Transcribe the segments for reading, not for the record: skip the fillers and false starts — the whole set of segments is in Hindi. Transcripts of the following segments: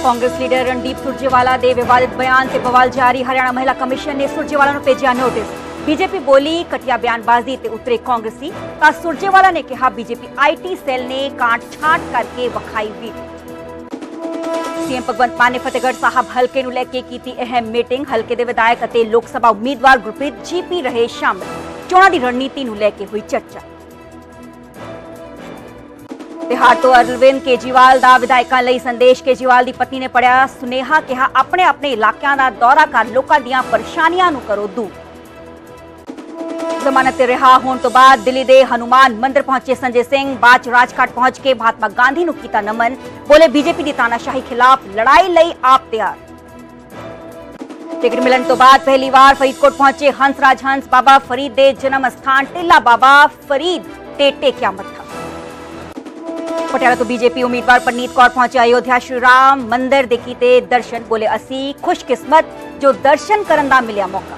कांग्रेस लीडर रणदीप सुरजेवाला दे विवादित बयान से बवाल जारी। हरियाणा महिला कमिशन ने सुरजेवाला ਨੂੰ ਭੇਜਿਆ ਨੋਟਿਸ। बीजेपी बोली घटिया बयानबाजी ते उतरे कांग्रेसी। ਤਾਂ सुरजेवाला ने कहा बीजेपी आईटी सेल ने कांट छांट करके वखाई वीडियो। सीएम भगवंत मान ने फतेहगढ़ साहब हलके ਨੂੰ ਲੈ ਕੇ ਕੀਤੀ ਅਹਿਮ ਮੀਟਿੰਗ। ਹਲਕੇ ਦੇ ਵਿਧਾਇਕ ਅਤੇ ਲੋਕ ਸਭਾ ਉਮੀਦਵਾਰ ਗੁਰਪ੍ਰੀਤ ਜੀਪੀ ਰਹੇ ਸ਼ਾਮਲ। ਚੋਣਾਂ ਦੀ ਰਣਨੀਤੀ ਨੂੰ ਲੈ ਕੇ ਹੋਈ ਚਰਚਾ। तिहाड़ तो अरविंद केजरीवाल का विधायकों लिए संदेश। केजरीवाल की पत्नी ने पढ़िया सुनेहा, कहा अपने अपने इलाकों का दौरा कर लोगों दी परेशानियां करो दूर। जमानत रिहा होने तो बाद दिल्ली के हनुमान मंदिर पहुंचे संजय सिंह। बाद राजघाट पहुंच के महात्मा गांधी को किया नमन। बोले बीजेपी की तानाशाही खिलाफ लड़ाई लई आप तैयार। टिकट मिलने तो बाद पहली बार फरीदकोट पहुंचे हंसराज हंस। बाबा फरीद के जन्म स्थान टिल्ला बाबा फरीद ते टेकिया मत्था। पटियाला तो बीजेपी उम्मीदवार परनीत कौर पहुंचे अयोध्या। श्री राम मंदिर दे कीते दर्शन। बोले असी खुशकिस्मत जो दर्शन करन दा मिलिया मौका।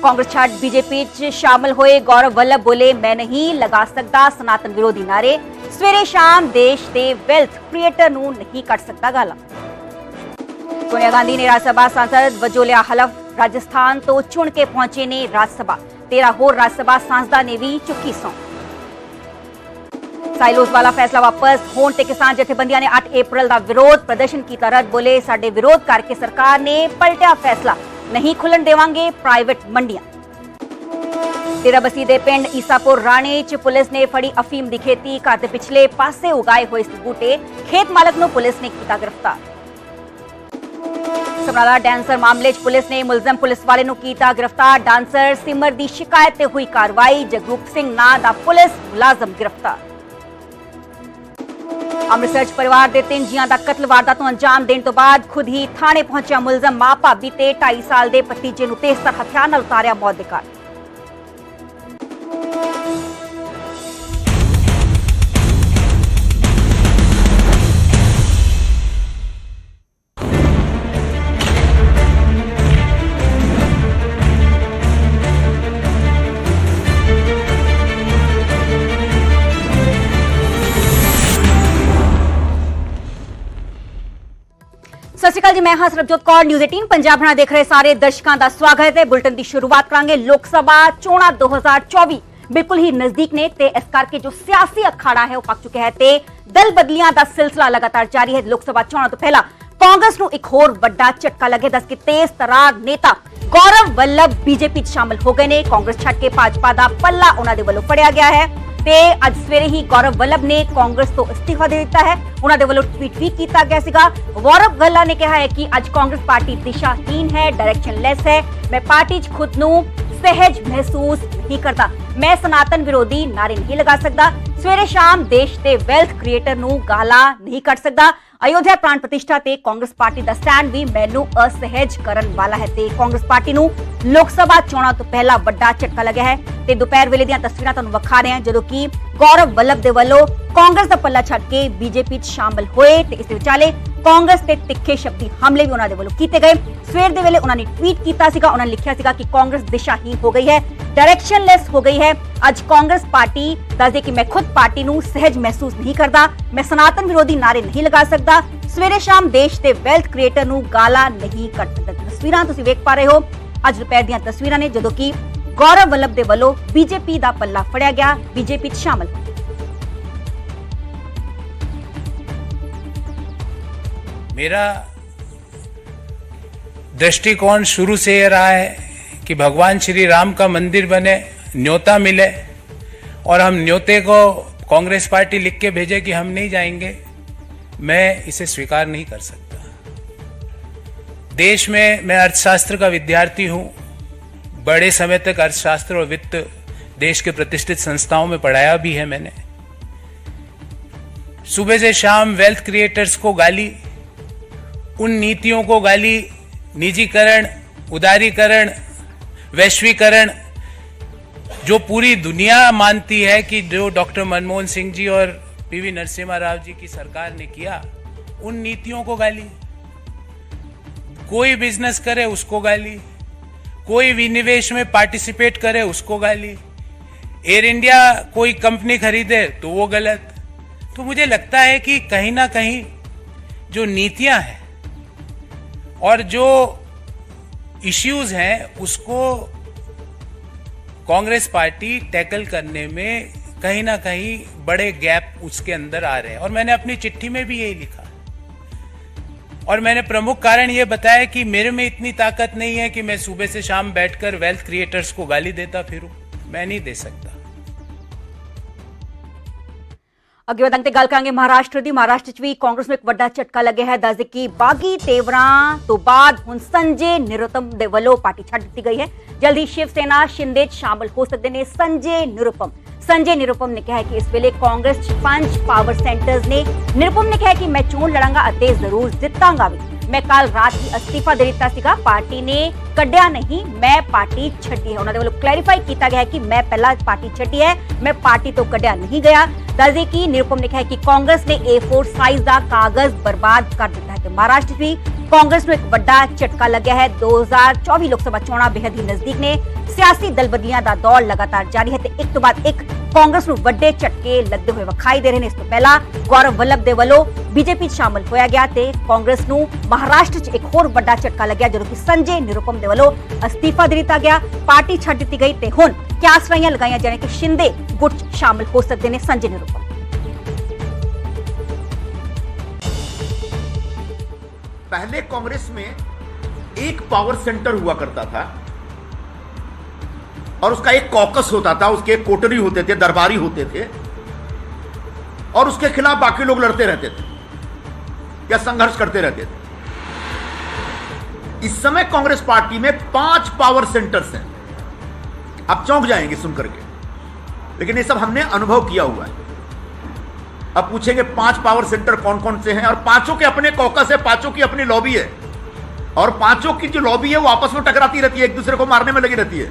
कांग्रेस छाड़ बीजेपी च शामिल हुए गौरव वल्लभ। बोले मैं नहीं लगा सकता सनातन विरोधी नारे। सवेरे शाम देश के वेल्थ क्रिएटर नूं नहीं कट सकता गाला। सोनिया गांधी ने राज्यसभा सांसद वजों लिया हलफ। राजस्थान तो चुन के पहुंचे ने राज्यसभा। 13 होर राज्यसभा सांसदा ने भी चुकी सौं। साइलोस वाला फैसला वापस होने ते किसान जथेबंदियां ने 8 अप्रैल का विरोध प्रदर्शन किया रद्द। बोले साडे विरोध करके सरकार ने पलटिया फैसला, नहीं खुलन देवांगे प्राइवेट मंडियां। तेराबसी दे पिंड ईसापुर राणे च पुलिस ने फड़ी अफीम दी खेती। घर दे पिछले पासे उगाए हुए बूटे। खेत मालक नूं पुलिस ने किया गिरफ्तार। समराला डांसर मामले च पुलिस ने मुलजम पुलिस वाले नूं किया गिरफ्तार। डांसर सिमर दी शिकायत ते हुई कार्रवाई। जगरूप सिंह नां दा पुलिस मुलाजम गिरफ्तार। अमृतसर च परिवार के 3 जियां दा कतल वारदात नूं अंजाम देने तो बाद खुद ही थाने पहुंचा मुलजम। मां भाभी ते 2.5 साल के भतीजे नूं तेजधार हथियार नाल उतारिया मौत दे घाट। सत श्री अकाल जी, मैं हां सरबजोत कौर। न्यूज़ 18 पंजाब बना देख रहे सारे दर्शकों का स्वागत है। बुलेटिन की शुरुआत करांगे। लोक सभा चोणां 2024 बिल्कुल ही नजदीक ने ते इस करके जो सियासी अखाड़ा है वह पक चुका है ते दल बदलियां का सिलसिला लगातार जारी है। लोक सभा चोणां तो पहला कांग्रेस नूं एक होर वड्डा झटका लगे। दस के तेज तरार नेता गौरव वल्लभ बीजेपी शामिल हो गए ने। कांग्रेस छड्ड के भाजपा का पल्ला उन्हां दे वल्लों फड़िया गया है ते अज सवेरे ही गौरव वल्लभ ने कांग्रेस तो इस्तीफा दे दिता है। उन्होंने वालों ट्वीट भी किया गया सीगा। गौरव वल्लभ ने कहा है कि आज कांग्रेस पार्टी दिशाहीन है, डायरेक्शनलैस है। मैं पार्टी च खुद नूं सहज महसूस नहीं करता। मैं सनातन विरोधी नारे नहीं लगा सकता। सवेरे शाम देश के वेल्थ क्रिएटर नूं गाला नहीं कट सकता। अयोध्या प्राण प्रतिष्ठा ते कांग्रेस पार्टी का स्टैंड भी मैनू असहज करन वाला है ते कांग्रेस पार्टी नूं लोक सभा चोणां तो पहला वड्डा झटका लगा है ते दोपहर वेले दीयां तस्वीरां तुहानूं विखा रहे हैं जदों कि गौरव वल्लभ दे वल्लों कांग्रेस दा पल्ला छड्ड के बीजेपी च शामिल होए ते इस विचाले कांग्रेस ते तिखे शब्दी हमले भी उन्हां दे वल्लों कीते गए। सवेर दे वेले उन्होंने ट्वीट किया सीगा। उन्होंने लिखिया सीगा कि कांग्रेस दिशाहीन हो गई है, डायरेक्शनलैस हो गई है। आज कांग्रेस पार्टी दसदे कि मैं खुद पार्टी नूं सहज महसूस नहीं करता। मैं सनातन विरोधी नारे नहीं लगा सकता। सवेरे शाम देश के वेल्थ क्रिएटर नूं गाला नहीं कट सकता। तस्वीरां तुसीं वेख पा रहे हो अज दोपहर दीयां तस्वीरां ने जदों कि गौरव वल्लभ दे वल्लों बीजेपी दा पल्ला फड़िया गया, बीजेपी च शामिल। मेरा दृष्टिकोण शुरू से यह रहा है कि भगवान श्री राम का मंदिर बने, न्योता मिले और हम न्योते को कांग्रेस पार्टी लिख के भेजे कि हम नहीं जाएंगे, मैं इसे स्वीकार नहीं कर सकता। देश में मैं अर्थशास्त्र का विद्यार्थी हूं। बड़े समय तक अर्थशास्त्र और वित्त देश के प्रतिष्ठित संस्थाओं में पढ़ाया भी है मैंने। सुबह से शाम वेल्थ क्रिएटर्स को गाली, उन नीतियों को गाली, निजीकरण, उदारीकरण, वैश्वीकरण जो पूरी दुनिया मानती है कि जो डॉक्टर मनमोहन सिंह जी और पीवी नरसिम्हा राव जी की सरकार ने किया, उन नीतियों को गाली। कोई बिजनेस करे उसको गाली, कोई विनिवेश में पार्टिसिपेट करे उसको गाली, एयर इंडिया कोई कंपनी खरीदे तो वो गलत। तो मुझे लगता है कि कहीं ना कहीं जो नीतियां हैं और जो इश्यूज हैं उसको कांग्रेस पार्टी टैकल करने में कहीं ना कहीं बड़े गैप उसके अंदर आ रहे हैं। और मैंने अपनी चिट्ठी में भी यही लिखा और मैंने प्रमुख कारण यह बताया कि मेरे में इतनी ताकत नहीं है कि मैं सुबह से शाम बैठकर वेल्थ क्रिएटर्स को गाली देता फिरूं। मैं नहीं दे सकता। ਅੱਗੇ ਵਧਾਂਗੇ ਗੱਲ ਕਰਾਂਗੇ ਮਹਾਰਾਸ਼ਟਰ ਦੀ। ਮਹਾਰਾਸ਼ਟਰ 'ਚ ਵੀ ਕਾਂਗਰਸ ਨੂੰ ਇੱਕ ਵੱਡਾ ਝਟਕਾ ਲੱਗਿਆ ਹੈ। ਦੱਸਦੇ ਕਿ ਬਾਗੀ ਤੇਵਰਾਂ ਤੋਂ ਬਾਅਦ ਹੁਣ ਸੰਜੇ ਨਿਰੁਪਮ ਦੇ ਵੱਲੋਂ ਪਾਰਟੀ ਛੱਡ ਦਿੱਤੀ ਗਈ ਹੈ। ਜਲਦੀ ਸ਼ਿਵ ਸੈਨਾ ਸ਼ਿੰਦੇ 'ਚ ਸ਼ਾਮਲ ਹੋ ਸਕਦੇ ਨੇ ਸੰਜੇ ਨਿਰੁਪਮ। संजय निरुपम ने कहा कि इस वेले कांग्रेस 5 पावर सेंटर्स ने। निरुपम ने कहा कि मैं चोण लड़ांगा अते जरूर जितांगा भी। मैं कल रात ही अस्तीफा दे दिता सीगा, पार्टी ने कड्डिया नहीं, मैं पार्टी छड्डी है। उन्होंने वालों क्लैरिफाई किया गया है कि मैं पहला पार्टी छड्डी है, मैं पार्टी तो कड्डिया नहीं गया। दस कि निरुपम ने कहा कि कांग्रेस ने A4 साइज का कागज बर्बाद कर दिता है। महाराष्ट्र भी कांग्रेस को एक बड़ा झटका लग्या है। 2024 लोकसभा चोणां बेहद ही नजदीक ने। सियासी दल बदलियां दा दौर लगातार जारी है ते एक तो बाद एक कांग्रेस ਨੂੰ ਵੱਡੇ ਝਟਕੇ ਲੱਗਦੇ ਹੋਏ ਵਿਖਾਈ ਦੇ ਰਹੇ ਨੇ। ਇਸ ਤੋਂ ਪਹਿਲਾਂ ਗੌਰਵ ਵੱਲਭ ਦੇ ਵੱਲੋਂ ਬੀਜੇਪੀ 'ਚ ਸ਼ਾਮਲ ਹੋਇਆ ਗਿਆ ਤੇ ਕਾਂਗਰਸ ਨੂੰ ਮਹਾਰਾਸ਼ਟਰ 'ਚ ਇੱਕ ਹੋਰ ਵੱਡਾ ਝਟਕਾ ਲੱਗਿਆ ਜਦੋਂ ਕਿ ਸੰਜੇ ਨਿਰੁਪਮ ਦੇ ਵੱਲੋਂ ਅਸਤੀਫਾ ਦੇ ਦਿੱਤਾ ਗਿਆ, ਪਾਰਟੀ ਛੱਡ ਦਿੱਤੀ ਗਈ ਤੇ ਹੁਣ ਕਿਆਸਰਾਈਆਂ ਲਗਾਈਆਂ ਜਾਣੇ ਕਿ ਸ਼ਿੰਦੇ ਗੁੱਟ 'ਚ ਸ਼ਾਮਲ ਹੋ ਸਕਦੇ ਨੇ ਸੰਜੇ ਨਿਰੁਪਮ। पहले कांग्रेस में एक पावर सेंटर हुआ करता था और उसका एक कॉकस होता था, उसके एक कोटरी होते थे, दरबारी होते थे और उसके खिलाफ बाकी लोग लड़ते रहते थे या संघर्ष करते रहते थे। इस समय कांग्रेस पार्टी में 5 पावर सेंटर्स हैं। आप चौंक जाएंगे सुनकर के, लेकिन ये सब हमने अनुभव किया हुआ है। अब पूछेंगे 5 पावर सेंटर कौन कौन से हैं, और पांचों के अपने कॉकस है, पांचों की अपनी लॉबी है और पांचों की जो लॉबी है वो आपस में टकराती रहती है, एक दूसरे को मारने में लगी रहती है।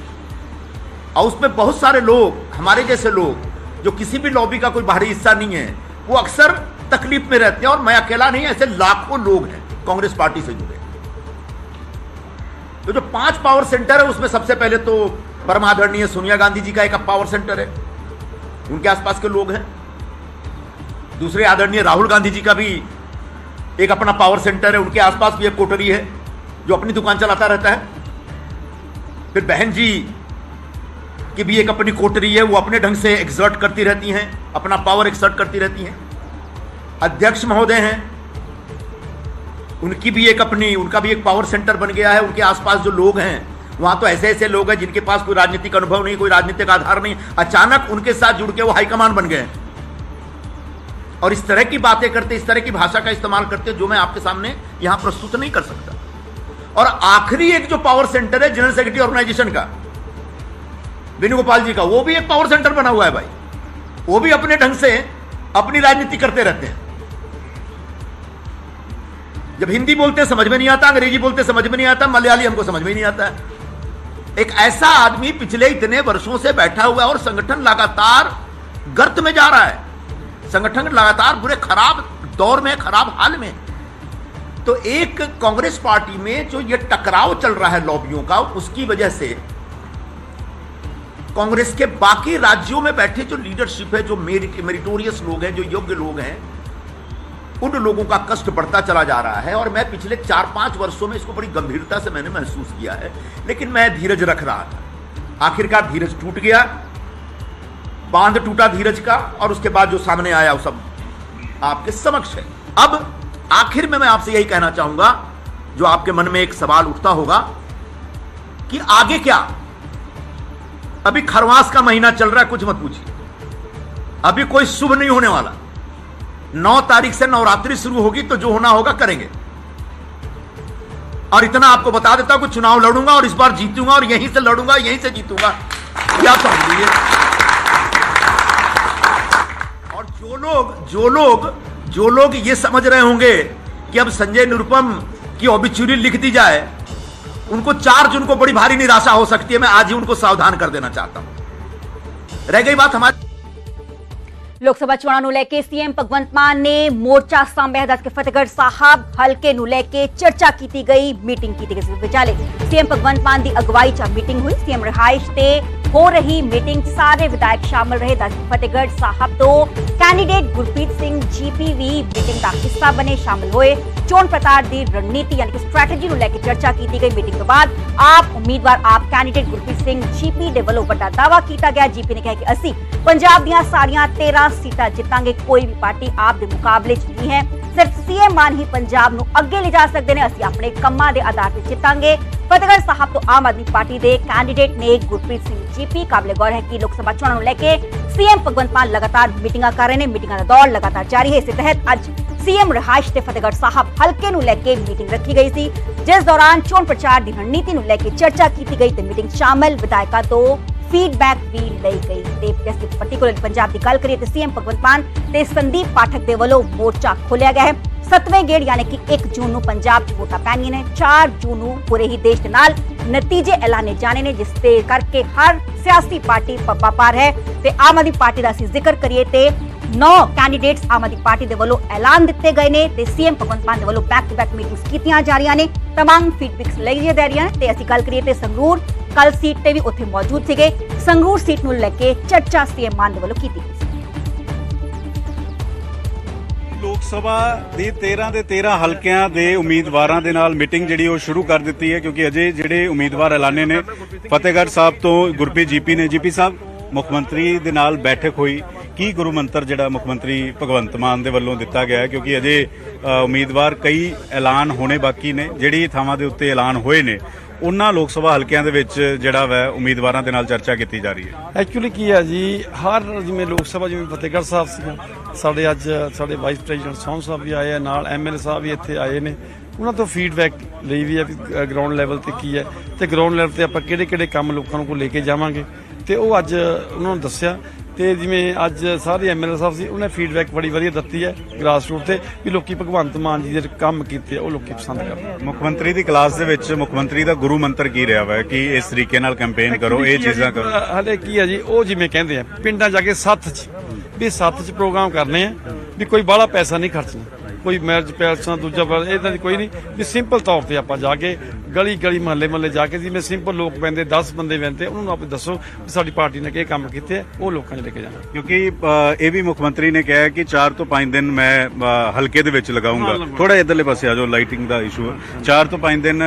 और उसमें बहुत सारे लोग, हमारे जैसे लोग जो किसी भी लॉबी का कोई बाहरी हिस्सा नहीं है, वो अक्सर तकलीफ में रहते हैं। और मैं अकेला नहीं, ऐसे लाखों लोग हैं कांग्रेस पार्टी से जुड़े। तो जो 5 पावर सेंटर है उसमें सबसे पहले तो परमादरणीय सोनिया गांधी जी का एक पावर सेंटर है, उनके आसपास के लोग हैं। दूसरे आदरणीय राहुल गांधी जी का भी एक अपना पावर सेंटर है, उनके आसपास भी एक कोटरी है जो अपनी दुकान चलाता रहता है। फिर बहन जी की भी एक अपनी कोटरी है, वो अपने ढंग से एक्सर्ट करती रहती हैं, अपना पावर एक्सर्ट करती रहती हैं। अध्यक्ष महोदय हैं, उनकी भी एक अपनी, उनका भी एक पावर सेंटर बन गया है। उनके आसपास जो लोग हैं वहां तो ऐसे ऐसे लोग हैं जिनके पास कोई राजनीतिक अनुभव नहीं, कोई राजनीतिक आधार नहीं, अचानक उनके साथ जुड़ के वो हाईकमान बन गए और इस तरह की बातें करते, इस तरह की भाषा का इस्तेमाल करते जो मैं आपके सामने यहां प्रस्तुत नहीं कर सकता। और आखिरी एक जो पावर सेंटर है जनरल सेक्रेटरी ऑर्गेनाइजेशन का, वेणुगोपाल जी का, वो भी एक पावर सेंटर बना हुआ है भाई। वो भी अपने ढंग से अपनी राजनीति करते रहते हैं। जब हिंदी बोलते समझ में नहीं आता, अंग्रेजी बोलते समझ में नहीं आता, मलयाली हमको समझ में नहीं आता है। एक ऐसा आदमी पिछले इतने वर्षों से बैठा हुआ है और संगठन लगातार गर्त में जा रहा है, संगठन लगातार बुरे खराब दौर में, खराब हाल में। तो एक कांग्रेस पार्टी में जो ये टकराव चल रहा है लॉबियों का, उसकी वजह से कांग्रेस के बाकी राज्यों में बैठे जो लीडरशिप है, जो मेरिटोरियस लोग हैं, जो योग्य लोग हैं, उन लोगों का कष्ट बढ़ता चला जा रहा है। और मैं पिछले 4-5 वर्षों में इसको बड़ी गंभीरता से मैंने महसूस किया है, लेकिन मैं धीरज रख रहा था। आखिरकार धीरज टूट गया, बांध टूटा धीरज का, और उसके बाद जो सामने आया वो सब आपके समक्ष है। अब आखिर में मैं आपसे यही कहना चाहूंगा, जो आपके मन में एक सवाल उठता होगा कि आगे क्या। अभी खरवास का महीना चल रहा है, कुछ मत पूछिए, अभी कोई शुभ नहीं होने वाला। 9 तारीख से नवरात्रि शुरू होगी, तो जो होना होगा करेंगे। और इतना आपको बता देता हूं कि चुनाव लड़ूंगा और इस बार जीतूंगा और यहीं से लड़ूंगा, यहीं से जीतूंगा, क्या समझ लीजिए। और जो लोग ये समझ रहे होंगे कि अब संजय निरुपम की ऑबिच्युरी लिख दी जाए, उनको 4 जून को बड़ी भारी निराशा हो सकती है। मैं आज ही उनको सावधान कर देना चाहता हूं। रह गई बात हमारी लोकसभा चुनाव ਨੂੰ ਲੈ ਕੇ सीएम भगवंत मान ने मोर्चा सामने दस के फतेहगढ़ साहब हल्के ਨੂੰ ਲੈ ਕੇ चर्चा की गई, मीटिंग की गई। विचाले सीएम भगवंत मान की अगवाई च मीटिंग हुई। सीएम रिहाइश ते हो रही मीटिंग सारे विधायक शामिल रहे। दस फतेहगढ़ साहब तो कैंडिडेट गुरप्रीत सिंह GP भी मीटिंग का हिस्सा बने, शामिल हुए। ਚੋਣ ਪ੍ਰਚਾਰ ਦੀ ਰਣਨੀਤੀ ਯਾਨੀ ਕਿ ਸਟ੍ਰੈਟਜੀ ਨੂੰ ਲੈ ਕੇ ਚਰਚਾ ਕੀਤੀ ਗਈ। ਮੀਟਿੰਗ ਤੋਂ ਬਾਅਦ ਆਪ ਕੈਂਡੀਡੇਟ ਗੁਰਪ੍ਰੀਤ ਸਿੰਘ ਜੀਪੀ ਦੇ ਵੱਲੋਂ ਵੱਡਾ ਦਾਅਵਾ ਕੀਤਾ ਗਿਆ। ਜੀਪੀ ਨੇ ਕਿਹਾ ਕਿ ਅਸੀਂ ਪੰਜਾਬ ਦੀਆਂ ਸਾਰੀਆਂ 13 ਸੀਟਾਂ ਜਿੱਤਾਂਗੇ, ਕੋਈ ਵੀ ਪਾਰਟੀ ਆਪ ਦੇ ਮੁਕਾਬਲੇ 'ਚ ਨਹੀਂ ਹੈ, ਸਿਰਫ ਸੀਐਮ ਮਾਨ ਹੀ ਪੰਜਾਬ ਨੂੰ ਅੱਗੇ ਲਿਜਾ ਸਕਦੇ ਨੇ, ਅਸੀਂ ਆਪਣੇ ਕੰਮਾਂ ਦੇ ਆਧਾਰ ਤੇ ਜਿੱਤਾਂਗੇ। ਫਤਿਹਗੜ੍ਹ ਸਾਹਿਬ ਤੋਂ ਆਮ ਆਦਮੀ ਪਾਰਟੀ ਦੇ ਕੈਂਡੀਡੇਟ ਨੇ ਗੁਰਪ੍ਰੀਤ ਸਿੰਘ ਜੀਪੀ। ਕਾਬਲੇ ਗੌਰ ਹੈ ਕਿ ਲੋਕ ਸਭਾ ਚੋਣਾਂ ਨੂੰ ਲੈ ਕੇ ਸੀਐਮ ਭਗਵੰਤ ਮਾਨ ਲਗਾਤਾਰ ਮੀਟਿੰਗਾਂ ਕਰ ਰਹੇ ਨੇ। ਮੀਟਿੰਗਾਂ ਦਾ ਦੌਰ ਲਗਾਤਾਰ ਜਾਰੀ ਹੈ। ਇਸੇ ਤਹਿਤ ਅੱਜ ਸੀਐਮ ਰਿਹਾਇਸ਼ ਤੇ ਫਤਿਹਗੜ੍ਹ ਸਾਹਿਬ ਹਲਕੇ ਨੂੰ ਲੈ ਕੇ ਮੀਟਿੰਗ ਰੱਖੀ ਗਈ ਸੀ, ਜਿਸ ਦੌਰਾਨ ਚੋਣ ਪ੍ਰਚਾਰ ਦੀ ਰਣਨੀਤੀ ਨੂੰ ਲੈ ਕੇ ਚਰਚਾ ਕੀਤੀ ਗਈ ਤੇ ਮੀਟਿੰਗ ਸ਼ਾਮਲ ਵਿਧਾਇਕਾਂ ਤੋਂ ਫੀਡਬੈਕ ਵੀ ਲਈ ਗਈ। ਤੇ ਜੈਸੇ ਪਾਰਟਿਕੂਲਰ ਪੰਜਾਬ ਦੀ ਗੱਲ ਕਰੀਏ ਤੇ ਸੀਐਮ ਭਗਵੰਤ ਮਾਨ ਤੇ ਸੰਦੀਪ ਪਾਠਕ ਦੇ ਵੱਲੋਂ ਮੋਰਚਾ ਖੋਲਿਆ ਗਿਆ ਹੈ। 7ਵੇਂ ਗੇੜ ਯਾਨੀ ਕਿ 1 ਜੂਨ ਨੂੰ ਪੰਜਾਬ 'ਚ ਵੋਟਾਂ ਪੈਣੀਆਂ ਨੇ, 4 ਜੂਨ ਨੂੰ ਪੂਰੇ ਹੀ ਦੇਸ਼ ਦੇ ਨਾਲ ਨਤੀਜੇ ਐਲਾਨੇ ਜਾਣੇ ਨੇ, ਜਿਸ ਤੇ ਕਰਕੇ ਹਰ ਸਿਆਸੀ ਪਾਰਟੀ ਪੱਪਾ ਪਾਰ ਹੈ। ਤੇ ਆਮ ਆਦਮੀ ਪਾਰਟੀ ਦਾ ਅਸੀਂ ਜ਼ਿਕਰ ਕਰੀਏ ਤੇ 9 ਕੈਂਡੀਡੇਟਸ ਆਮ ਆਦਮੀ ਪਾਰਟੀ ਦੇ ਵੱਲੋਂ ਐਲਾਨ ਦਿੱਤੇ ਗਏ ਨੇ ਤੇ ਸੀਐਮ ਭਗਵੰਤ ਮਾਨ ਦੇ ਵੱਲੋਂ ਬੈਕ ਟੂ ਬੈਕ ਮੀਟਿੰਗਸ ਕੀਤੀਆਂ ਜਾ ਰਹੀਆਂ ਨੇ, ਤਮਾਮ ਫੀਡਬੈਕਸ ਲਈਆਂ ਜਾ ਰਹੀਆਂ ਨੇ। ਤੇ ਅਸੀਂ ਗੱਲ ਕਰੀਏ ਤੇ ਸੰਗਰੂਰ ਕੱਲ ਸੀਟ ਤੇ ਵੀ ਉੱਥੇ ਮੌਜੂਦ ਸੀਗੇ। ਸੰਗਰੂਰ ਸੀਟ ਨੂੰ ਲੈ ਕੇ ਚਰਚਾ ਸੀਐਮ ਮਾਨ ਦੇ ਵੱਲੋਂ ਕੀਤੀ ਗਈ। ਲੋਕ ਸਭਾ ਦੀ 13 ਦੇ 13 ਹਲਕਿਆਂ ਦੇ ਉਮੀਦਵਾਰਾਂ ਦੇ ਨਾਲ ਮੀਟਿੰਗ ਜਿਹੜੀ ਉਹ ਸ਼ੁਰੂ ਕਰ ਦਿੱਤੀ ਹੈ, ਕਿਉਂਕਿ ਅਜੇ ਜਿਹੜੇ ਉਮੀਦਵਾਰ ਐਲਾਨੇ ਨੇ ਫਤਿਹਗੜ੍ਹ ਸਾਹਿਬ ਤੋਂ ਗੁਰਪ੍ਰੀਤ ਜੀਪੀ ਨੇ। ਜੀਪੀ ਸਾਹਿਬ, ਮੁੱਖ ਮੰਤਰੀ ਦੇ ਨਾਲ ਬੈਠਕ ਹੋਈ, ਕੀ ਗੁਰੂ ਮੰਤਰ ਜਿਹੜਾ ਮੁੱਖ ਮੰਤਰੀ ਭਗਵੰਤ ਮਾਨ ਦੇ ਵੱਲੋਂ ਦਿੱਤਾ ਗਿਆ ਹੈ, ਕਿਉਂਕਿ ਅਜੇ ਉਮੀਦਵਾਰ ਕਈ ਐਲਾਨ ਹੋਣੇ ਬਾਕੀ ਨੇ, ਜਿਹੜੀ ਥਾਵਾਂ ਦੇ ਉੱਤੇ ਐਲਾਨ ਹੋਏ ਨੇ ਉਹਨਾਂ ਲੋਕ ਸਭਾ ਹਲਕਿਆਂ ਦੇ ਵਿੱਚ ਜਿਹੜਾ ਵਾ ਉਮੀਦਵਾਰਾਂ ਦੇ ਨਾਲ ਚਰਚਾ ਕੀਤੀ ਜਾ ਰਹੀ ਹੈ। ਐਕਚੁਅਲੀ ਕੀ ਹੈ ਜੀ, ਹਰ ਜਿਵੇਂ ਲੋਕ ਸਭਾ ਜਿਵੇਂ ਫਤਿਹਗੜ੍ਹ ਸਾਹਿਬ ਸੀਗਾ, ਸਾਡੇ ਅੱਜ ਸਾਡੇ ਵਾਈਸ ਪ੍ਰੈਜ਼ੀਡੈਂਟ ਸੋਹਣ ਸਾਹਿਬ ਵੀ ਆਏ ਆ, ਨਾਲ ਐਮਐਲਏ ਸਾਹਿਬ ਵੀ ਇੱਥੇ ਆਏ ਨੇ, ਉਹਨਾਂ ਤੋਂ ਫੀਡਬੈਕ ਲਈ ਵੀ ਹੈ ਵੀ ਗਰਾਊਂਡ ਲੈਵਲ ਤੇ ਕੀ ਹੈ ਤੇ ਗਰਾਊਂਡ ਲੈਵਲ ਤੇ ਆਪਾਂ ਕਿਹੜੇ ਕਿਹੜੇ ਕੰਮ ਲੋਕਾਂ ਨੂੰ ਲੈ ਕੇ ਜਾਵਾਂਗੇ, ਤੇ ਉਹ ਅੱਜ ਉਹਨਾਂ ਨੂੰ ਦੱਸਿਆ। ਤੇ ਜਿਵੇਂ ਅੱਜ ਸਾਰੇ ਐਮਐਲਏ ਸਾਹਿਬ ਸੀ, ਉਹਨੇ ਫੀਡਬੈਕ ਬੜੀ ਵਧੀਆ ਦਿੱਤੀ ਹੈ ਗ੍ਰਾਸ ਰੂਟ ਤੇ ਵੀ ਲੋਕੀ ਭਗਵੰਤ ਮਾਨ ਜੀ ਦੇ ਕੰਮ ਕੀਤੇ ਉਹ ਲੋਕੀ ਪਸੰਦ ਕਰਦੇ। ਮੁੱਖ ਮੰਤਰੀ ਦੀ ਕਲਾਸ ਦੇ ਵਿੱਚ ਮੁੱਖ ਮੰਤਰੀ ਦਾ ਗੁਰੂ ਮੰਤਰ ਕੀ ਰਿਹਾ ਵਾ ਕਿ ਇਸ ਤਰੀਕੇ ਨਾਲ ਕੈਂਪੇਨ ਕਰੋ, ਇਹ ਚੀਜ਼ਾਂ ਕਰੋ? ਹਲੇ ਕੀ ਹੈ ਜੀ, ਉਹ ਜਿਵੇਂ ਕਹਿੰਦੇ ਆ ਪਿੰਡਾਂ ਜਾ ਕੇ ਸੱਥ 'ਚ ਵੀ ਸੱਥ 'ਚ ਪ੍ਰੋਗਰਾਮ ਕਰਨੇ ਆ, ਵੀ ਕੋਈ ਬਾਹਲਾ ਪੈਸਾ ਨਹੀਂ ਖਰਚਣਾ, ਕੋਈ ਮੈਰਿਜ ਪੈਲਸਾਂ ਦੂਜਾ ਇਦਾਂ ਦੀ ਕੋਈ ਨਹੀਂ, ਵੀ ਸਿੰਪਲ ਤੌਰ ਤੇ ਆਪਾਂ ਜਾ ਕੇ ਗਲੀ ਗਲੀ ਮਹੱਲੇ ਜਾ ਕੇ ਜਿਵੇਂ ਸਿੰਪਲ ਲੋਕ ਪੈਂਦੇ 10 ਬੰਦੇ ਪੈਂਦੇ, ਉਹਨਾਂ ਨੂੰ ਆਪੇ ਦੱਸੋ ਵੀ ਸਾਡੀ ਪਾਰਟੀ ਨੇ ਕੀ ਕੰਮ ਕੀਤੇ, ਉਹ ਲੋਕਾਂ 'ਚ ਲੈ ਕੇ ਜਾਣਾ। ਕਿਉਂਕਿ ਇਹ ਵੀ ਮੁੱਖ ਮੰਤਰੀ ਨੇ ਕਿਹਾ ਕਿ 4 ਤੋਂ 5 ਦਿਨ ਮੈਂ ਹਲਕੇ ਦੇ ਵਿੱਚ ਲਗਾਉਂਗਾ। ਥੋੜਾ ਇਧਰਲੇ ਪਾਸੇ ਆ ਜਾਓ, ਲਾਈਟਿੰਗ ਦਾ ਇਸ਼ੂ ਹੈ। 4 ਤੋਂ 5 ਦਿਨ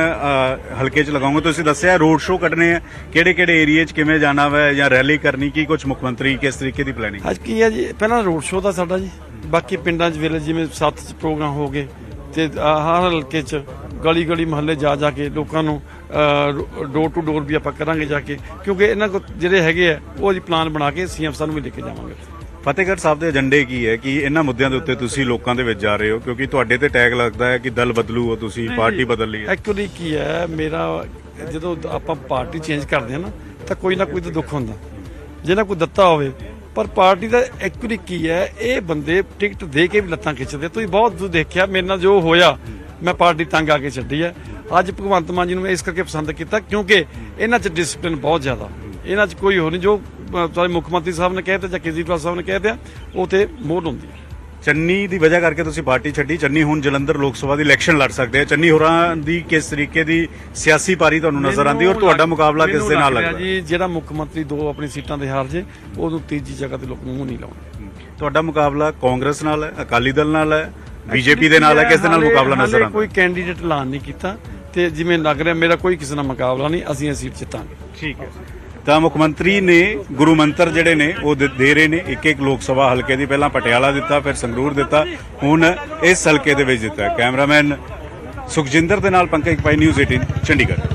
ਹਲਕੇ 'ਚ ਲਗਾਉਂਗਾ। ਤੁਸੀਂ ਦੱਸਿਆ ਰੋਡ ਸ਼ੋਅ ਕੱਢਣੇ ਆ, ਕਿਹੜੇ ਕਿਹੜੇ ਏਰੀਏ 'ਚ ਕਿਵੇਂ ਜਾਣਾ ਵਾ ਜਾਂ ਰੈਲੀ ਕਰਨੀ, ਕੀ ਕੁਝ ਮੁੱਖ ਮੰਤਰੀ ਕਿਸ ਤਰੀਕੇ ਦੀ ਪਲੈਨਿੰਗ? ਅੱਜ ਕੀ ਹੈ ਜੀ, ਪਹਿਲਾਂ ਰੋਡ ਸ਼ੋਅ ਦਾ ਸਾਡਾ ਜੀ, ਬਾਕੀ ਪਿੰਡਾਂ 'ਚ ਵੇਲੇ ਜਿਵੇਂ ਸੱਥ 'ਚ ਪ੍ਰੋਗਰਾਮ ਹੋ ਗਏ ਤੇ ਹਰ ਹਲਕੇ 'ਚ ਗਲੀ ਗਲੀ ਮਹੱਲੇ ਜਾ ਕੇ ਲੋਕਾਂ ਨੂੰ ਡੋਰ ਟੂ ਡੋਰ ਵੀ ਆਪਾਂ ਕਰਾਂਗੇ ਜਾ ਕੇ, ਕਿਉਂਕਿ ਇਹਨਾਂ ਕੋਲ ਜਿਹੜੇ ਹੈਗੇ ਆ ਉਹ ਜੀ ਪਲਾਨ ਬਣਾ ਕੇ ਸੀਐਮ ਸਾਹਿਬ ਨੂੰ ਵੀ ਲੈ ਕੇ ਜਾਵਾਂਗੇ। ਫਤਿਹਗੜ੍ਹ ਸਾਹਿਬ ਦੇ ਏਜੰਡੇ ਕੀ ਹੈ ਕਿ ਇਹਨਾਂ ਮੁੱਦਿਆਂ ਦੇ ਉੱਤੇ ਤੁਸੀਂ ਲੋਕਾਂ ਦੇ ਵਿੱਚ ਜਾ ਰਹੇ ਹੋ, ਕਿਉਂਕਿ ਤੁਹਾਡੇ ਤੇ ਟੈਗ ਲੱਗਦਾ ਹੈ ਕਿ ਦਲ ਬਦਲੂ ਹੋ, ਤੁਸੀਂ ਪਾਰਟੀ ਬਦਲ ਲਈ ਹੈ। ਐਕਚੁਅਲੀ ਕੀ ਹੈ, ਮੇਰਾ ਜਦੋਂ ਆਪਾਂ ਪਾਰਟੀ ਚੇਂਜ ਕਰਦੇ ਹਾਂ ਨਾ ਤਾਂ ਕੋਈ ਨਾ ਕੋਈ ਤਾਂ ਦੁੱਖ ਹੁੰਦਾ ਜੇ ਨਾ ਕੋਈ ਦਿੱਤਾ ਹੋਵੇ, ਪਰ ਪਾਰਟੀ ਦਾ ਐਕਚੁਅਲੀ ਕੀ ਹੈ, ਇਹ ਬੰਦੇ ਟਿਕਟ ਦੇ ਕੇ ਵੀ ਲੱਤਾਂ ਖਿੱਚਦੇ। ਤੁਸੀਂ ਬਹੁਤ ਦੇਖਿਆ ਮੇਰੇ ਨਾਲ ਜੋ ਹੋਇਆ, ਮੈਂ ਪਾਰਟੀ ਤੰਗ ਆ ਕੇ ਛੱਡੀ ਹੈ। ਅੱਜ ਭਗਵੰਤ ਮਾਨ ਜੀ ਨੂੰ ਮੈਂ ਇਸ ਕਰਕੇ ਪਸੰਦ ਕੀਤਾ ਕਿਉਂਕਿ ਇਹਨਾਂ 'ਚ ਡਿਸਪਲਿਨ ਬਹੁਤ ਜ਼ਿਆਦਾ, ਇਹਨਾਂ 'ਚ ਕੋਈ ਹੋਰ ਨਹੀਂ। ਜੋ ਸਾਰੇ ਮੁੱਖ ਮੰਤਰੀ ਸਾਹਿਬ ਨੇ ਕਹਿ ਜਾਂ ਕੇਜਰੀਵਾਲ ਸਾਹਿਬ ਨੇ ਕਹਿ ਦਿਆ, ਉਹ ਤੇ ਮੋਹਰ ਹੁੰਦੀ ਹੈ। ਚੰਨੀ ਦੀ ਵਜ੍ਹਾ ਕਰਕੇ ਤੁਸੀਂ ਪਾਰਟੀ ਛੱਡੀ। ਚੰਨੀ ਹੁਣ ਜਲੰਧਰ ਲੋਕ ਸਭਾ ਦੀ ਇਲੈਕਸ਼ਨ ਲੜ ਸਕਦੇ ਆ। ਚੰਨੀ ਹੋਰਾਂ ਦੀ ਕਿਸ ਤਰੀਕੇ ਦੀ ਸਿਆਸੀ ਪਾਰੀ ਤੁਹਾਨੂੰ ਨਜ਼ਰ ਆਉਂਦੀ ਔਰ ਤੁਹਾਡਾ ਮੁਕਾਬਲਾ ਕਿਸ ਦੇ ਨਾਲ ਲੱਗਦਾ ਜੀ? ਜਿਹੜਾ ਮੁੱਖ ਮੰਤਰੀ 2 ਆਪਣੀ ਸੀਟਾਂ ਦੇ ਹਾਰ ਜੇ, ਉਹਨੂੰ ਤੀਜੀ ਜਗ੍ਹਾ ਤੇ ਲੋਕ ਮੂੰਹ ਨਹੀਂ ਲਾਉਣਗੇ। ਤੁਹਾਡਾ ਮੁਕਾਬਲਾ ਕਾਂਗਰਸ ਨਾਲ ਹੈ, ਅਕਾਲੀ ਦਲ ਨਾਲ ਹੈ, ਬੀਜੇਪੀ ਦੇ ਨਾਲ ਹੈ, ਕਿਸ ਦੇ ਨਾਲ ਮੁਕਾਬਲਾ ਨਜ਼ਰ ਆਉਂਦਾ? ਕੋਈ ਕੈਂਡੀਡੇਟ ਐਲਾਨ ਨਹੀਂ ਕੀਤਾ ਤੇ ਜਿਵੇਂ ਲੱਗ ਰਿਹਾ ਮੇਰਾ ਕੋਈ ਕਿਸੇ ਨਾਲ ਮੁਕਾਬਲਾ ਨਹੀਂ, ਅਸੀਂ ਇਹ ਸੀਟ ਜਿੱਤਾਂਗੇ। ਠੀਕ ਹੈ। ਤਾਂ ਮੁੱਖ ਮੰਤਰੀ ਨੇ ਗੁਰੂ ਮੰਤਰ ਜਿਹੜੇ ਨੇ ਉਹ ਦੇ ਰਹੇ ਨੇ, ਇੱਕ ਲੋਕ ਸਭਾ ਹਲਕੇ ਦੀ, ਪਹਿਲਾਂ ਪਟਿਆਲਾ ਦਿੱਤਾ, ਫਿਰ ਸੰਗਰੂਰ ਦਿੱਤਾ, ਹੁਣ ਇਸ ਹਲਕੇ ਦੇ ਵਿੱਚ ਦਿੱਤਾ। ਕੈਮਰਾਮੈਨ ਸੁਖਜਿੰਦਰ ਦੇ ਨਾਲ ਪੰਕਜ ਪਾਈ, ਨਿਊਜ਼ 18 ਚੰਡੀਗੜ੍ਹ।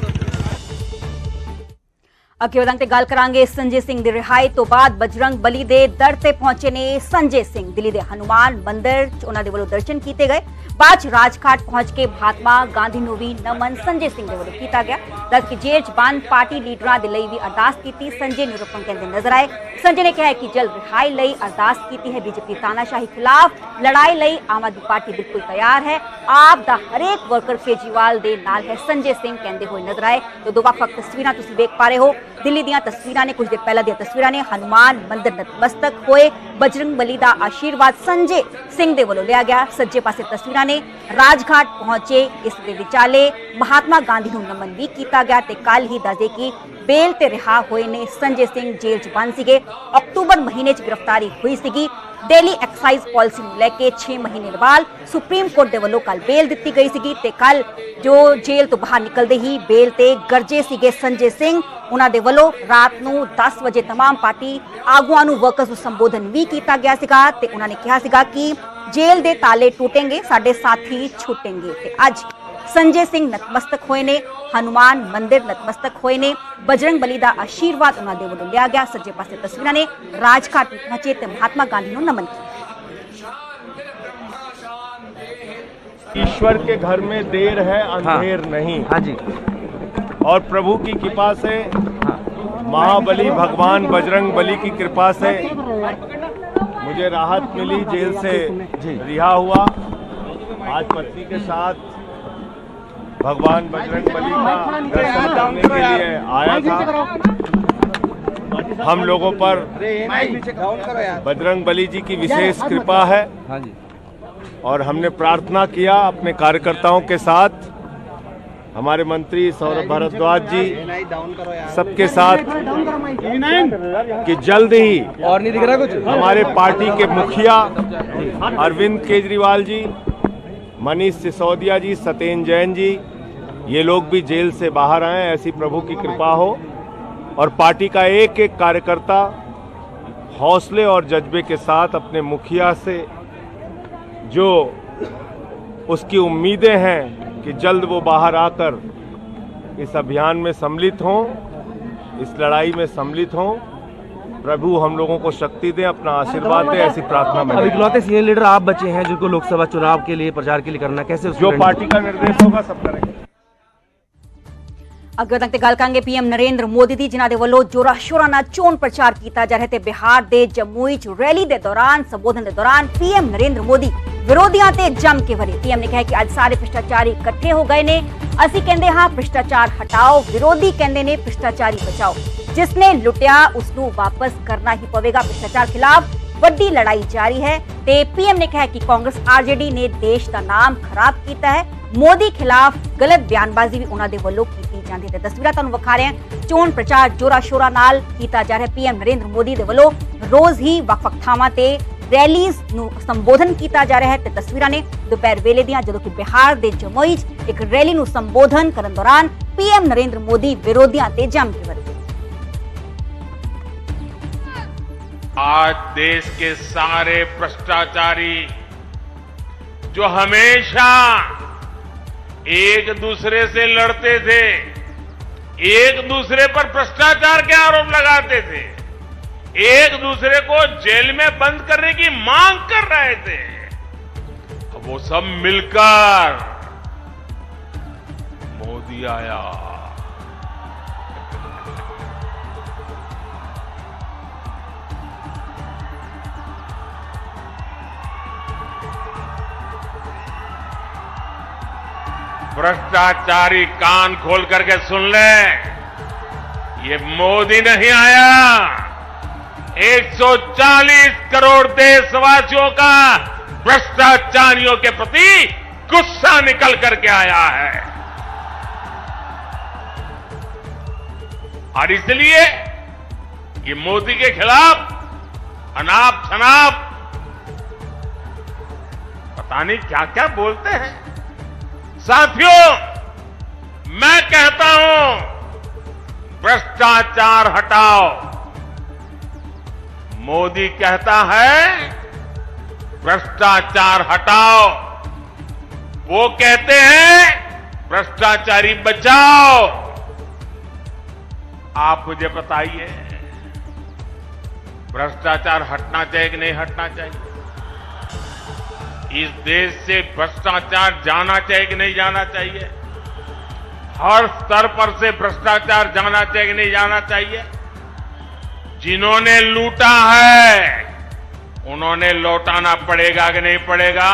ਅੱਗੇ ਵਧਾਂਗੇ ਤੇ ਗੱਲ ਕਰਾਂਗੇ ਸੰਜੇ ਸਿੰਘ ਦੀ ਰਿਹਾਈ ਤੋਂ ਬਾਅਦ ਬਜਰੰਗ ਬਲੀ ਦੇ ਦਰ ਤੇ ਪਹੁੰਚੇ ਨੇ ਸੰਜੇ ਸਿੰਘ। ਦਿੱਲੀ ਦੇ ਹਨੂਮਾਨ ਮੰਦਿਰ 'ਚ ਉਹਨਾਂ ਦੇ ਵੱਲੋਂ ਦਰਸ਼ਨ ਕੀਤੇ ਗਏ। ਬਾਅਦ 'ਚ ਰਾਜਘਾਟ ਪਹੁੰਚ ਕੇ ਮਹਾਤਮਾ ਗਾਂਧੀ ਨੂੰ ਵੀ ਨਮਨ ਸੰਜੇ ਸਿੰਘ ਦੇ ਵੱਲੋਂ ਕੀਤਾ ਗਿਆ। ਦੱਸ ਕਿ ਜੇਲ੍ਹ 'ਚ ਬੰਦ ਪਾਰਟੀ ਲੀਡਰਾਂ ਦੇ ਲਈ ਵੀ ਅਰਦਾਸ ਕੀਤੀ। ਸੰਜੇ ਨਿਰੂਪਮ ਕਹਿੰਦੇ ਨਜ਼ਰ ਆਏ। ਸੰਜੇ ਨੇ ਕਿਹਾ ਕਿ ਜਲਦ ਰਿਹਾਈ ਲਈ ਅਰਦਾਸ ਕੀਤੀ ਹੈ। ਬੀਜੇਪੀ ਤਾਨਾਸ਼ਾਹੀ ਖਿਲਾਫ ਲੜਾਈ ਲਈ ਆਮ ਆਦਮੀ ਪਾਰਟੀ ਬਿਲਕੁਲ ਤਿਆਰ ਹੈ। ਆਪ ਦਾ ਹਰੇਕ ਵਰਕਰ ਕੇਜਰੀਵਾਲ ਦੇ ਨਾਲ ਹੈ, ਸੰਜੇ ਸਿੰਘ ਕਹਿੰਦੇ ਹੋਏ ਨਜ਼ਰ ਆਏ। तो 2 ਵੱਖ-ਵੱਖ ਤਸਵੀਰਾਂ ਤੁਸੀਂ ਦੇਖ ਪਾ ਰਹੇ ਹੋ। ਦਿੱਲੀ ਦੀਆਂ ਤਸਵੀਰਾਂ ਨੇ, ਕੁਝ ਦੇਰ ਪਹਿਲਾਂ ਦੀਆਂ ਤਸਵੀਰਾਂ ਨੇ। ਹਨੂਮਾਨ ਮੰਦਿਰ ਨਤਮਸਤਕ ਹੋਏ ਬਜਰੰਗ ਬਲੀ ਦਾ ਆਸ਼ੀਰਵਾਦ ਸੰਜੇ ਸਿੰਘ ਦੇ ਵੱਲੋਂ ਲਿਆ ਗਿਆ। ਸੱਜੇ ਪਾਸੇ ਤਸਵੀਰਾਂ ਨੇ ਰਾਜਘਾਟ ਪਹੁੰਚੇ। ਇਸ ਦੇ ਵਿਚਾਲੇ ਮਹਾਤਮਾ ਗਾਂਧੀ ਨੂੰ ਨਮਨ ਵੀ ਕੀਤਾ ਗਿਆ ਤੇ ਕੱਲ ਹੀ ਦੱਸਦੇ ਕਿ ਬੇਲ ਤੇ ਰਿਹਾ ਹੋਏ ਨੇ ਸੰਜੇ ਸਿੰਘ। ਜੇਲ੍ਹ 'ਚ ਬੰਦ ਸੀਗੇ। ਅਕਤੂਬਰ ਮਹੀਨੇ 'ਚ ਗ੍ਰਿਫਤਾਰੀ ਹੋਈ ਸੀਗੀ। ਡੇਲੀ ਐਕਸਾਈਜ਼ ਪਾਲਿਸੀ ਨੂੰ ਲੈ ਕੇ 6 ਮਹੀਨੇ ਬਾਅਦ ਸੁਪਰੀਮ ਕੋਰਟ ਦੇ ਵੱਲੋਂ ਕੱਲ ਬੇਲ ਦਿੱਤੀ ਗਈ ਸੀਗੀ ਤੇ ਕੱਲ ਜੋ ਜੇਲ੍ਹ ਤੋਂ ਬਾਹਰ ਨਿਕਲਦੇ ਹੀ ਬੇਲ ਤੇ ਗਰਜੇ ਸੀਗੇ ਸੰਜੇ ਸਿੰਘ। ਉਹਨਾਂ ਦੇ ਵੱਲੋਂ ਰਾਤ ਨੂੰ 10 ਵਜੇ तमाम ਪਾਰਟੀ ਆਗੂਆਂ ਨੂੰ ਵਰਕਰਸ ਨੂੰ ਸੰਬੋਧਨ ਵੀ ਕੀਤਾ ਗਿਆ ਸੀਗਾ ਤੇ ਉਹਨਾਂ ਨੇ ਕਿਹਾ ਸੀਗਾ ਕਿ ਜੇਲ੍ਹ ਦੇ ਤਾਲੇ ਟੁੱਟेंगे, ਸਾਡੇ ਸਾਥੀ ਛੁੱਟेंगे। ਤੇ ਅੱਜ ਸੰਜੇ ਸਿੰਘ ਨਤਮਸਤਕ ਹੋਏ ਨੇ, ਹਨੂਮਾਨ ਮੰਦਿਰ ਨਤਮਸਤਕ ਹੋਏ ਨੇ, ਬਜਰੰਗ ਬਲੀ ਦਾ ਆਸ਼ੀਰਵਾਦ ਉਹਨਾਂ ਦੇ ਵੱਲੋਂ ਲਿਆ ਗਿਆ। ਸੱਜੇ ਪਾਸੇ ਤਸਵੀਰਾਂ ਨੇ ਰਾਜਘਾਟ ਵਿੱਚ ਪਹੁੰਚੇ ਤੇ ਮਹਾਤਮਾ ਗਾਂधी ਨੂੰ ਨਮਨ ਕੀਤਾ। ईश्वर के घर में देर है अंधेर नहीं। हाँ जी। और प्रभु की कृपा से, महाबली भगवान बजरंग बली की कृपा से मुझे राहत मिली, जेल से रिहा हुआ। आज पत्नी के साथ भगवान बजरंग बली का दर्शन करने के लिए आया था। हम लोगों पर बजरंग बली जी की विशेष कृपा है। हाँ जी। और हमने प्रार्थना किया अपने कार्यकर्ताओं के साथ, हमारे मंत्री सौरभ भारद्वाज जी सबके साथ, कि जल्द ही और नहीं दिख रहा कुछ। हमारे पार्टी के मुखिया अरविंद केजरीवाल जी, मनीष सिसोदिया जी, सत्येंद्र जैन जी, ये लोग भी जेल से बाहर आए, ऐसी प्रभु की कृपा हो और पार्टी का एक एक कार्यकर्ता हौसले और जज्बे के साथ अपने मुखिया से जो उसकी उम्मीदें हैं कि जल्द वो बाहर आकर इस अभियान में सम्मिलित हों, इस लड़ाई में सम्मिलित हों। प्रभु हम लोगों को शक्ति दें, अपना आशीर्वाद दें, ऐसी प्रार्थना में। अब इकलौते सीनियर लीडर आप बचे हैं जिनको लोकसभा चुनाव के लिए, प्रचार के लिए करना, कैसे उसको जो पार्टी का निर्देश होगा सब करेंगे। ਅੱਗੇ ਤੱਕ ਤੇ ਗੱਲ ਕਰਾਂਗੇ ਪੀਐਮ ਨਰਿੰਦਰ ਮੋਦੀ ਦੀ, ਜਿਨ੍ਹਾਂ ਦੇ ਵੱਲੋਂ ਜੋਰਾ ਸ਼ੋਰਾ ਨਾਲ ਚੋਣ ਪ੍ਰਚਾਰ ਕੀਤਾ ਜਾ ਰਿਹਾ ਤੇ ਬਿਹਾਰ ਦੇ ਜੰਮੂ ਵਿੱਚ ਰੈਲੀ ਦੇ ਦੌਰਾਨ, ਸੰਬੋਧਨ ਦੇ ਦੌਰਾਨ ਪੀਐਮ ਨਰਿੰਦਰ ਮੋਦੀ ਵਿਰੋਧੀਆਂ ਤੇ ਜੰਮ ਕੇ ਵਰੇ। ਪੀਐਮ ਨੇ ਕਿਹਾ ਕਿ ਅੱਜ ਸਾਰੇ ਭ੍ਰਿਸ਼ਟਾਚਾਰੀ ਇਕੱਠੇ ਹੋ ਗਏ ਨੇ, ਅਸੀਂ ਕਹਿੰਦੇ ਹਾਂ ਭ੍ਰਿਸ਼ਟਾਚਾਰ ਹਟਾਓ, ਵਿਰੋਧੀ ਕਹਿੰਦੇ ਨੇ ਭ੍ਰਿਸ਼ਟਾਚਾਰੀ ਬਚਾਓ, ਜਿਸਨੇ ਲੁੱਟਿਆ ਉਸ ਨੂੰ ਵਾਪਸ ਕਰਨਾ ਹੀ ਪਵੇਗਾ। ਭ੍ਰਿਸ਼ਟਾਚਾਰ ਖਿਲਾਫ ਵੱਡੀ ਲੜਾਈ ਜਾਰੀ ਹੈ ਤੇ ਪੀਐਮ ਨੇ ਕਿਹਾ ਕਿ ਕਾਂਗਰਸ ਆਰਜੇਡੀ ਨੇ ਦੇਸ਼ ਦਾ ਨਾਮ ਖਰਾਬ ਕੀਤਾ ਹੈ। ਮੋਦੀ ਖਿਲਾਫ ਗਲਤ ਬਿਆਨਬਾਜ਼ੀ ਵੀ ਉਹਨਾਂ ਦੇ ਵੱਲੋਂ ਕੀਤੀ ਜਾਂਦੀ ਹੈ। ਤਸਵੀਰਾਂ ਤੁਹਾਨੂੰ ਵਿਖਾ ਰਹੇ ਹਾਂ, ਚੋਣ ਪ੍ਰਚਾਰ ਜੋਰਾ ਸ਼ੋਰਾ ਨਾਲ ਕੀਤਾ ਜਾ ਰਿਹਾ। ਪੀਐਮ ਨਰਿੰਦਰ ਮੋਦੀ ਦੇ ਵੱਲੋਂ ਰੋਜ਼ ਹੀ ਵੱਖ-ਵੱਖ ਥਾਵਾਂ ਤੇ ਰੈਲੀਜ਼ ਨੂੰ ਸੰਬੋਧਨ ਕੀਤਾ ਜਾ ਰਿਹਾ ਹੈ ਤੇ ਤਸਵੀਰਾਂ ਨੇ ਦੁਪਹਿਰ ਵੇਲੇ ਦੀਆਂ, ਜਦੋਂ ਕਿ ਬਿਹਾਰ ਦੇ ਜੰਮੂ ਵਿੱਚ ਇੱਕ ਰੈਲੀ ਨੂੰ ਸੰਬੋਧਨ ਕਰਨ ਦੌਰਾਨ ਪੀਐਮ ਨਰਿੰਦਰ ਮੋਦੀ ਵਿਰੋਧੀਆਂ ਤੇ ਜੰਮ ਕੇ ਵਰੇ। आज देश के सारे भ्रष्टाचारी जो हमेशा एक दूसरे से लड़ते थे, एक दूसरे पर भ्रष्टाचार के आरोप लगाते थे, एक दूसरे को जेल में बंद करने की मांग कर रहे थे, अब वो सब मिलकर मोदी आया। भ्रष्टाचारी कान खोल करके सुन ले, ये मोदी नहीं आया, 140 करोड़ देशवासियों का भ्रष्टाचारियों के प्रति गुस्सा निकल करके आया है। और इसलिए ये मोदी के खिलाफ अनाप शनाप पता नहीं क्या क्या बोलते हैं। साथियों, मैं कहता हूं भ्रष्टाचार हटाओ, मोदी कहता है भ्रष्टाचार हटाओ, वो कहते हैं भ्रष्टाचारी बचाओ। आप मुझे बताइए, भ्रष्टाचार हटना चाहिए कि नहीं हटना चाहिए? इस देश से भ्रष्टाचार जाना चाहिए कि नहीं जाना चाहिए? हर स्तर पर से भ्रष्टाचार जाना चाहिए कि नहीं जाना चाहिए? जिन्होंने लूटा है उन्होंने लौटाना पड़ेगा कि नहीं पड़ेगा?